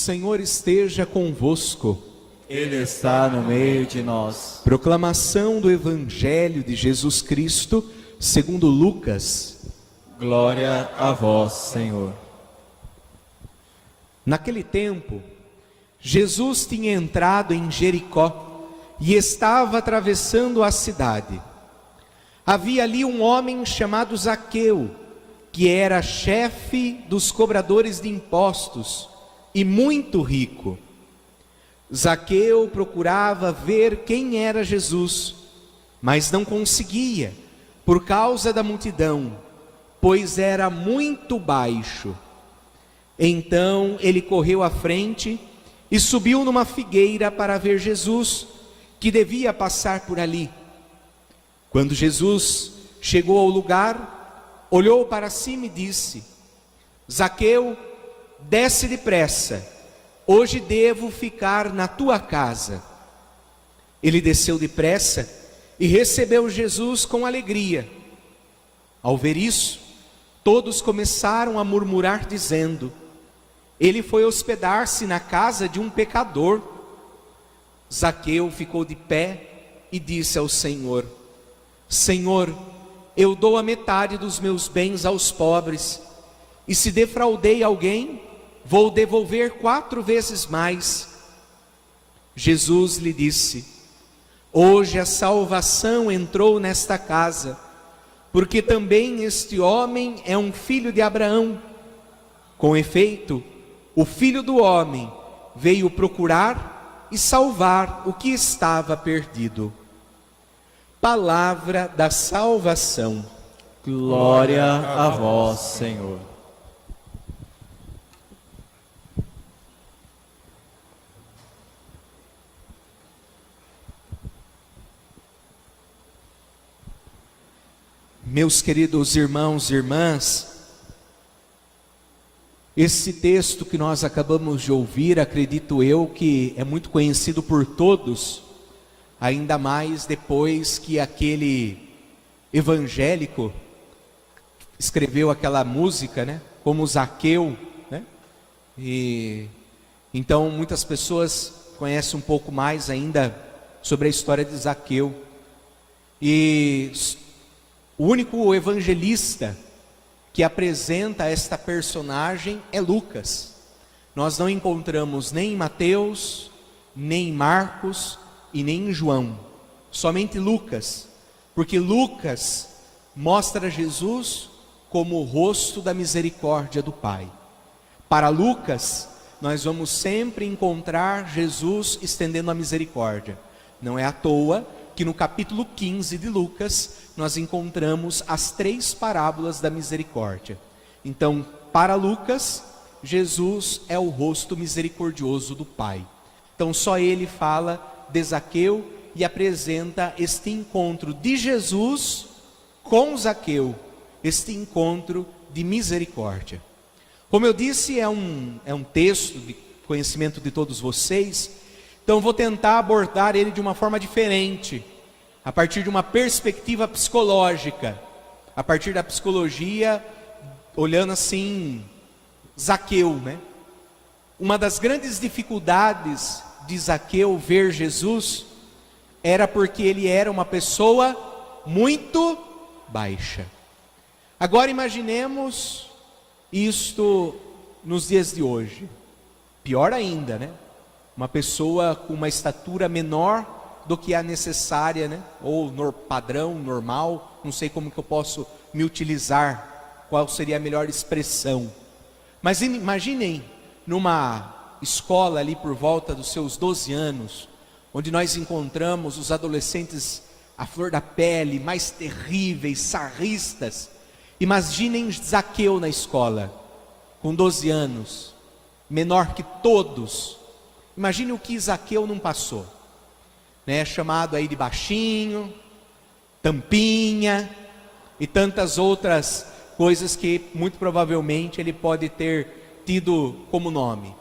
Senhor esteja convosco. Ele está no meio de nós. Proclamação do Evangelho de Jesus Cristo, segundo Lucas. Glória a vós, Senhor. Naquele tempo, Jesus tinha entrado em Jericó e estava atravessando a cidade. Havia ali um homem chamado Zaqueu, que era chefe dos cobradores de impostos e muito rico. Zaqueu procurava ver quem era Jesus, mas não conseguia, por causa da multidão, pois era muito baixo. Então ele correu à frente e subiu numa figueira para ver Jesus, que devia passar por ali. Quando Jesus chegou ao lugar, olhou para cima e disse: Zaqueu, desce depressa, hoje devo ficar na tua casa. Ele desceu depressa e recebeu Jesus com alegria. Ao ver isso, todos começaram a murmurar dizendo: ele foi hospedar-se na casa de um pecador. Zaqueu ficou de pé e disse ao Senhor: Senhor, eu dou a metade dos meus bens aos pobres, e se defraudei alguém, vou devolver 4 vezes mais. Jesus lhe disse: hoje a salvação entrou nesta casa, porque também este homem é um filho de Abraão. Com efeito, o Filho do Homem veio procurar e salvar o que estava perdido. Palavra da salvação. Glória a vós, Senhor. Meus queridos irmãos e irmãs, esse texto que nós acabamos de ouvir, acredito eu que é muito conhecido por todos, ainda mais depois que aquele evangélico escreveu aquela música, né, como Zaqueu, né? E então muitas pessoas conhecem um pouco mais ainda sobre a história de Zaqueu. E o único evangelista que apresenta esta personagem é Lucas. Nós não encontramos nem em Mateus, nem em Marcos e nem em João. Somente Lucas, porque Lucas mostra Jesus como o rosto da misericórdia do Pai. Para Lucas, nós vamos sempre encontrar Jesus estendendo a misericórdia. Não é à toa que no capítulo 15 de Lucas, nós encontramos as 3 parábolas da misericórdia. Então, para Lucas, Jesus é o rosto misericordioso do Pai. Então, só ele fala de Zaqueu e apresenta este encontro de Jesus com Zaqueu, este encontro de misericórdia. Como eu disse, é um texto de conhecimento de todos vocês, então vou tentar abordar ele de uma forma diferente, a partir de uma perspectiva psicológica, a partir da psicologia, olhando assim, Zaqueu, né? Uma das grandes dificuldades de Zaqueu ver Jesus, era porque ele era uma pessoa muito baixa. Agora imaginemos isto nos dias de hoje, pior ainda, né? Uma pessoa com uma estatura menor do que a necessária, né? Ou padrão, normal, não sei como que eu posso me utilizar, qual seria a melhor expressão. Mas imaginem numa escola ali por volta dos seus 12 anos, onde nós encontramos os adolescentes à flor da pele, mais terríveis, sarristas. Imaginem Zaqueu na escola, com 12 anos, menor que todos. Imagine o que Zaqueu não passou, né? Chamado aí de baixinho, tampinha e tantas outras coisas que muito provavelmente ele pode ter tido como nome.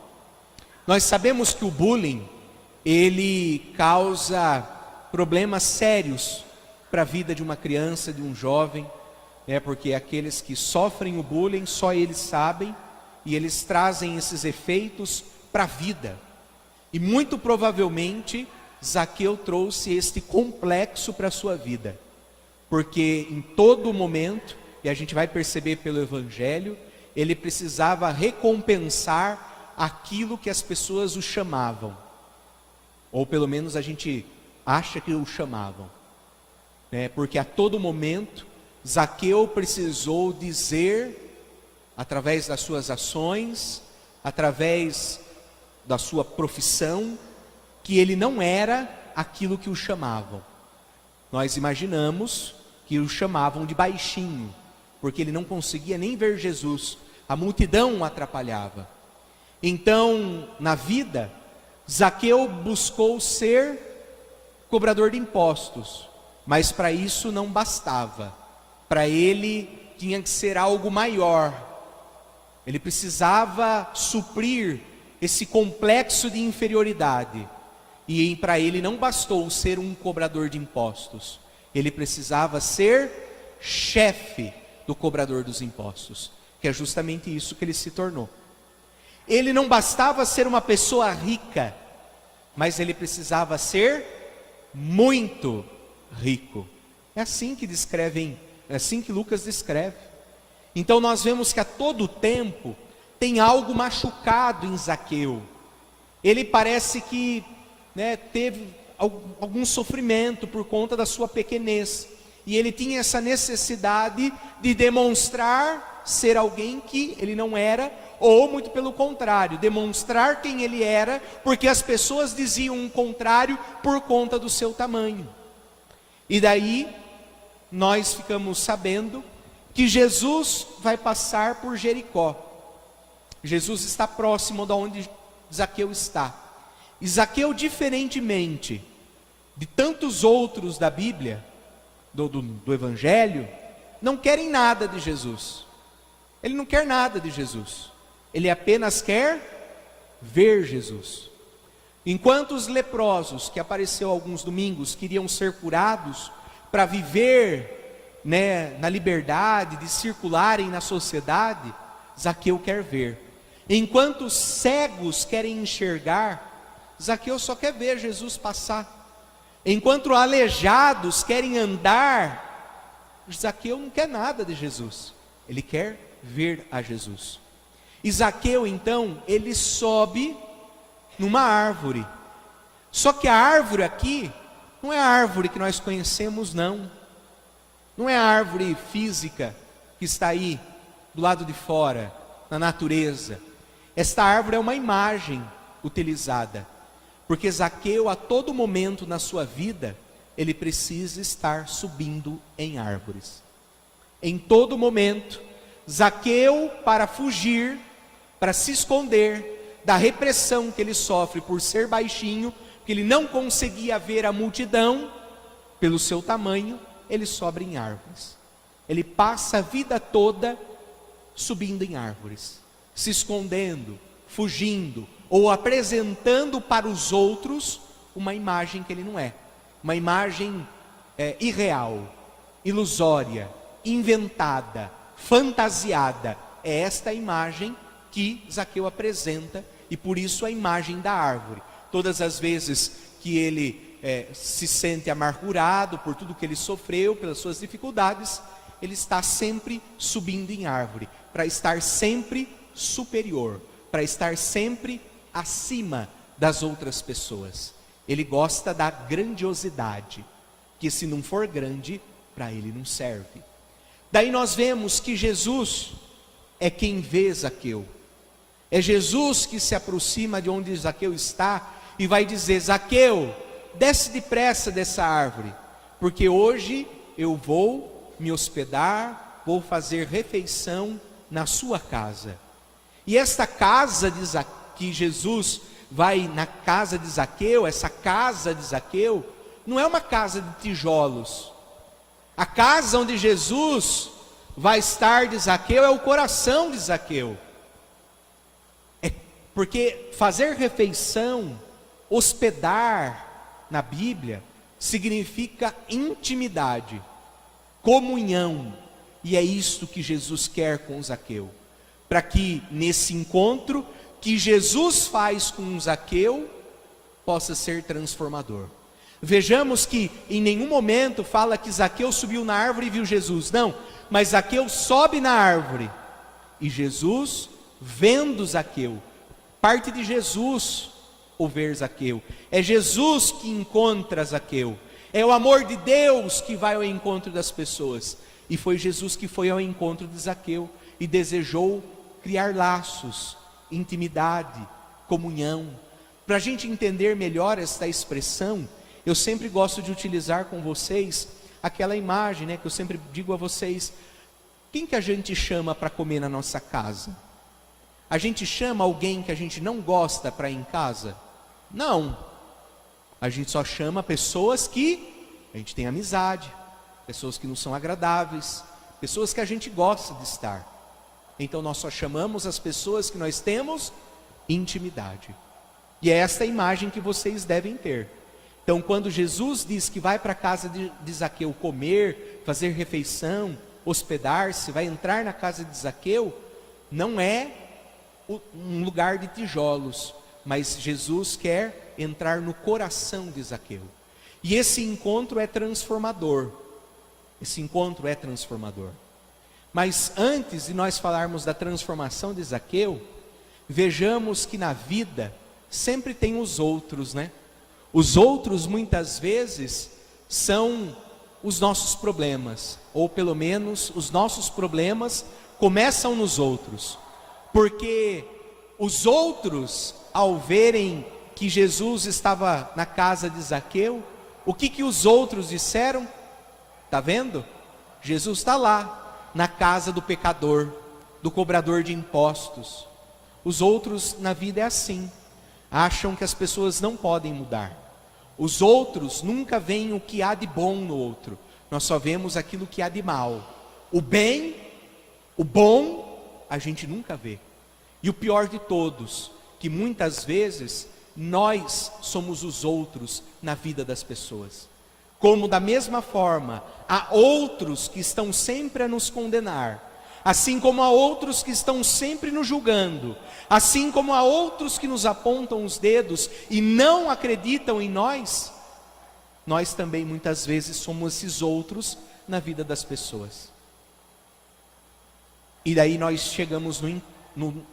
Nós sabemos que o bullying, ele causa problemas sérios para a vida de uma criança, de um jovem, né? Porque aqueles que sofrem o bullying, só eles sabem, e eles trazem esses efeitos para a vida. E muito provavelmente Zaqueu trouxe este complexo para a sua vida, porque em todo momento, e a gente vai perceber pelo Evangelho, ele precisava recompensar aquilo que as pessoas o chamavam, ou pelo menos a gente acha que o chamavam, né? Porque a todo momento Zaqueu precisou dizer, através das suas ações, através da sua profissão, que ele não era aquilo que o chamavam. Nós imaginamos que o chamavam de baixinho, porque ele não conseguia nem ver Jesus, a multidão o atrapalhava. Então, na vida, Zaqueu buscou ser cobrador de impostos, mas para isso não bastava. Para ele tinha que ser algo maior. Ele precisava suprir esse complexo de inferioridade. E para ele não bastou ser um cobrador de impostos. Ele precisava ser chefe do cobrador dos impostos, que é justamente isso que ele se tornou. Ele não bastava ser uma pessoa rica, mas ele precisava ser muito rico. É assim que descrevem, é assim que Lucas descreve. Então nós vemos que a todo tempo tem algo machucado em Zaqueu. Ele parece que, teve algum sofrimento por conta da sua pequenez. E ele tinha essa necessidade de demonstrar ser alguém que ele não era, ou muito pelo contrário, demonstrar quem ele era, porque as pessoas diziam o contrário por conta do seu tamanho. E daí nós ficamos sabendo que Jesus vai passar por Jericó. Jesus está próximo de onde Zaqueu está. E Zaqueu, diferentemente de tantos outros da Bíblia, do Evangelho, não querem nada de Jesus. Ele não quer nada de Jesus. Ele apenas quer ver Jesus. Enquanto os leprosos, que apareceu alguns domingos, queriam ser curados para viver, na liberdade de circularem na sociedade, Zaqueu quer ver. Enquanto os cegos querem enxergar, Zaqueu só quer ver Jesus passar. Enquanto aleijados querem andar, Zaqueu não quer nada de Jesus. Ele quer ver a Jesus. E Zaqueu, então, ele sobe numa árvore. Só que a árvore aqui não é a árvore que nós conhecemos, não. Não é a árvore física que está aí do lado de fora, na natureza. Esta árvore é uma imagem utilizada, porque Zaqueu, a todo momento na sua vida, ele precisa estar subindo em árvores. Em todo momento, Zaqueu, para fugir, para se esconder da repressão que ele sofre por ser baixinho, que ele não conseguia ver a multidão, pelo seu tamanho, ele sobe em árvores. Ele passa a vida toda subindo em árvores, se escondendo, fugindo, ou apresentando para os outros uma imagem que ele não é. Uma imagem irreal, ilusória, inventada, fantasiada. É esta a imagem que Zaqueu apresenta, e por isso a imagem da árvore. Todas as vezes que ele se sente amargurado por tudo que ele sofreu, pelas suas dificuldades, ele está sempre subindo em árvore, para estar sempre superior, para estar sempre acima das outras pessoas. Ele gosta da grandiosidade, que se não for grande, para ele não serve. Daí nós vemos que Jesus é quem vê Zaqueu. É Jesus que se aproxima de onde Zaqueu está e vai dizer: Zaqueu, desce depressa dessa árvore, porque hoje eu vou me hospedar, vou fazer refeição na sua casa. E esta casa que Jesus vai na casa de Zaqueu, essa casa de Zaqueu, não é uma casa de tijolos. A casa onde Jesus vai estar de Zaqueu é o coração de Zaqueu. Porque fazer refeição, hospedar na Bíblia, significa intimidade, comunhão. E é isto que Jesus quer com Zaqueu, para que nesse encontro que Jesus faz com Zaqueu possa ser transformador. Vejamos que em nenhum momento fala que Zaqueu subiu na árvore e viu Jesus. Não, mas Zaqueu sobe na árvore e Jesus, vendo Zaqueu, parte de Jesus o ver Zaqueu. É Jesus que encontra Zaqueu. É o amor de Deus que vai ao encontro das pessoas. E foi Jesus que foi ao encontro de Zaqueu e desejou criar laços, intimidade, comunhão. Para a gente entender melhor esta expressão, eu sempre gosto de utilizar com vocês aquela imagem, né, que eu sempre digo a vocês: quem que a gente chama para comer na nossa casa? A gente chama alguém que a gente não gosta para ir em casa? Não. A gente só chama pessoas que a gente tem amizade, pessoas que não são agradáveis, pessoas que a gente gosta de estar. Então nós só chamamos as pessoas que nós temos intimidade. E é esta imagem que vocês devem ter. Então quando Jesus diz que vai para a casa de Zaqueu comer, fazer refeição, hospedar-se, vai entrar na casa de Zaqueu, não é um lugar de tijolos, mas Jesus quer entrar no coração de Zaqueu. E esse encontro é transformador. Esse encontro é transformador. Mas antes de nós falarmos da transformação de Zaqueu, vejamos que na vida sempre tem os outros, né? Os outros muitas vezes são os nossos problemas, ou pelo menos os nossos problemas começam nos outros, porque os outros, ao verem que Jesus estava na casa de Zaqueu, o que os outros disseram? Está vendo? Jesus está lá, na casa do pecador, do cobrador de impostos. Os outros na vida é assim, acham que as pessoas não podem mudar. Os outros nunca veem o que há de bom no outro, nós só vemos aquilo que há de mal. O bem, o bom, a gente nunca vê. E o pior de todos, que muitas vezes nós somos os outros na vida das pessoas. Como da mesma forma, há outros que estão sempre a nos condenar, assim como há outros que estão sempre nos julgando, assim como há outros que nos apontam os dedos e não acreditam em nós, nós também muitas vezes somos esses outros na vida das pessoas. E daí nós chegamos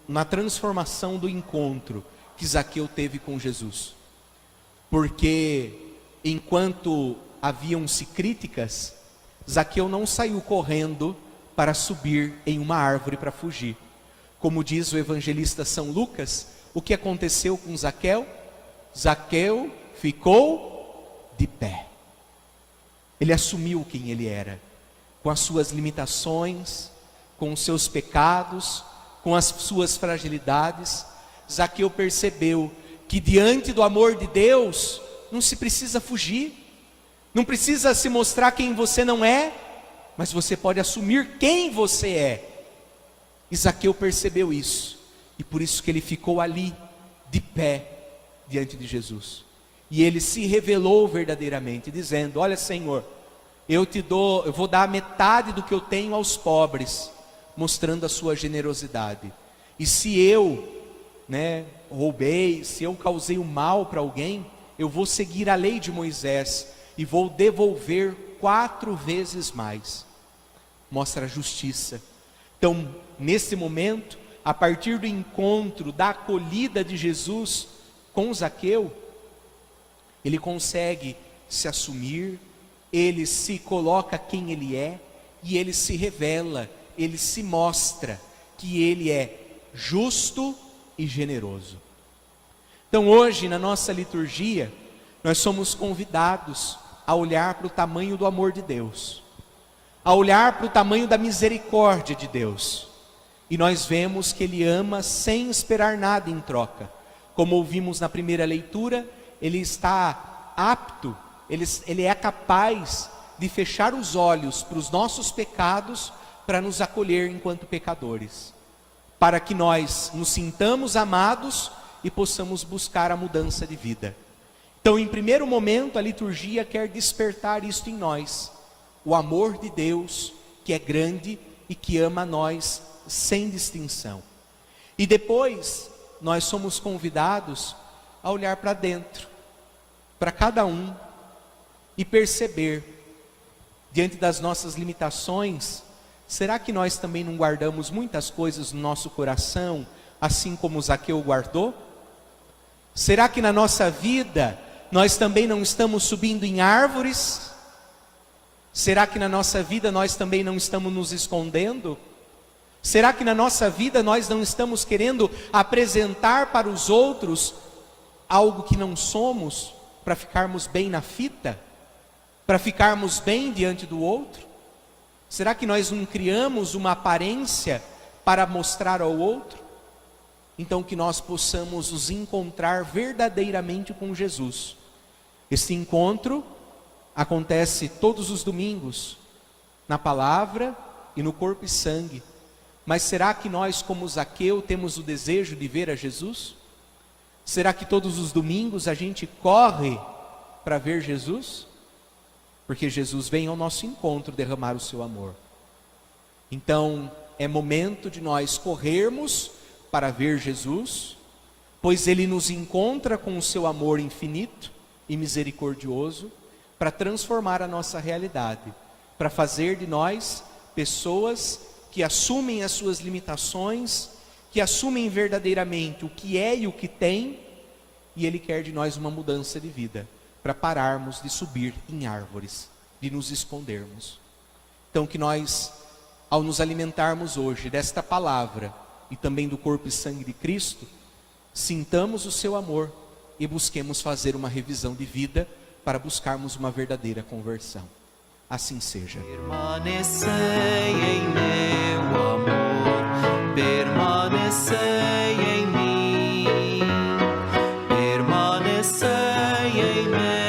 na transformação do encontro que Zaqueu teve com Jesus. Porque enquanto haviam-se críticas, Zaqueu não saiu correndo para subir em uma árvore para fugir. Como diz o evangelista São Lucas, o que aconteceu com Zaqueu? Zaqueu ficou de pé. Ele assumiu quem ele era, com as suas limitações, com os seus pecados, com as suas fragilidades. Zaqueu percebeu que diante do amor de Deus, não se precisa fugir, não precisa se mostrar quem você não é, mas você pode assumir quem você é. E Zaqueu percebeu isso, e por isso que ele ficou ali, de pé, diante de Jesus. E ele se revelou verdadeiramente, dizendo: olha, Senhor, eu vou dar metade do que eu tenho aos pobres, mostrando a sua generosidade. E se eu roubei, se eu causei o mal para alguém, eu vou seguir a lei de Moisés e vou devolver 4 vezes mais. Mostra a justiça. Então, nesse momento, a partir do encontro, da acolhida de Jesus com Zaqueu, ele consegue se assumir, ele se coloca quem ele é, e ele se revela, ele se mostra que ele é justo e generoso. Então hoje na nossa liturgia, nós somos convidados a olhar para o tamanho do amor de Deus, a olhar para o tamanho da misericórdia de Deus, e nós vemos que Ele ama sem esperar nada em troca. Como ouvimos na primeira leitura, Ele está apto, Ele é capaz de fechar os olhos para os nossos pecados, para nos acolher enquanto pecadores, para que nós nos sintamos amados e possamos buscar a mudança de vida. Então, em primeiro momento, a liturgia quer despertar isto em nós, o amor de Deus, que é grande e que ama a nós sem distinção. E depois, nós somos convidados a olhar para dentro, para cada um, e perceber, diante das nossas limitações, será que nós também não guardamos muitas coisas no nosso coração, assim como Zaqueu guardou? Será que na nossa vida nós também não estamos subindo em árvores? Será que na nossa vida nós também não estamos nos escondendo? Será que na nossa vida nós não estamos querendo apresentar para os outros algo que não somos, para ficarmos bem na fita? Para ficarmos bem diante do outro? Será que nós não criamos uma aparência para mostrar ao outro? Então que nós possamos nos encontrar verdadeiramente com Jesus. Este encontro acontece todos os domingos, na palavra e no corpo e sangue. Mas será que nós, como Zaqueu, temos o desejo de ver a Jesus? Será que todos os domingos a gente corre para ver Jesus? Porque Jesus vem ao nosso encontro derramar o seu amor. Então, é momento de nós corrermos para ver Jesus, pois Ele nos encontra com o seu amor infinito e misericordioso, para transformar a nossa realidade, para fazer de nós pessoas que assumem as suas limitações, que assumem verdadeiramente o que é e o que tem, e Ele quer de nós uma mudança de vida, para pararmos de subir em árvores, de nos escondermos. Então que nós, ao nos alimentarmos hoje desta palavra, e também do corpo e sangue de Cristo, sintamos o seu amor, e busquemos fazer uma revisão de vida, para buscarmos uma verdadeira conversão. Assim seja. Permanecei em meu amor, permanecei em mim, permanecei em meu